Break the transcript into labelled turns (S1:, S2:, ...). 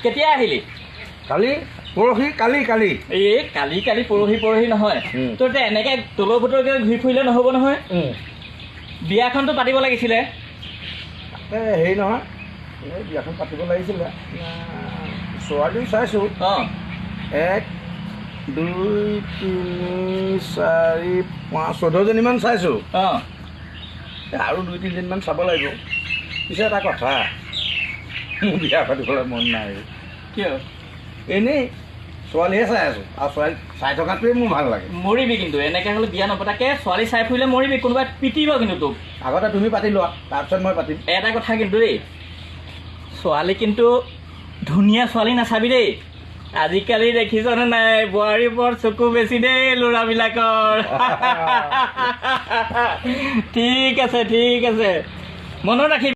S1: কেতিয়া আহিলি?
S2: কালি পৰহি কালি কালি
S1: এই কালি কালি পৰহি নহয় তোৰ এতিয়া এনেকৈ তলৰ বতৰকৈ ঘূৰি ফুৰিলে নহ'ব নহয়। বিয়াখনটো পাতিব লাগিছিলে।
S2: হেৰি নহয় এই বিয়াখন পাতিব লাগিছিলে। ছোৱালী চাইছোঁ 1 2 3 4 5 14জনীমান চাইছোঁ। আৰু 2 3দিনমান চাব লাগিব। পিছে এটা কথা, মোৰ বিয়া পাতিবলৈ মন নাই।
S1: কিয়?
S2: এনেই ছোৱালীহে চাই আছোঁ আৰু ছোৱালী চাই থকাটোৱে মোৰ ভাল লাগে।
S1: মৰিবি কিন্তু এনেকৈ হ'লে বিয়া নপতাকৈ ছোৱালী চাই ফুৰিলে মৰিবি। কোনোবাই পিটিব কিন্তু তোক।
S2: আগতে তুমি পাতি লোৱা, তাৰপিছত মই পাতিম।
S1: এটা কথা কিন্তু দেই, ছোৱালী কিন্তু ধুনীয়া ছোৱালী নাচাবি দেই। আজিকালি দেখিছনে নাই বোৱাৰীৰ ওপৰত চকু বেছি দেই ল'ৰাবিলাকৰ। ঠিক আছে মনত ৰাখিবি।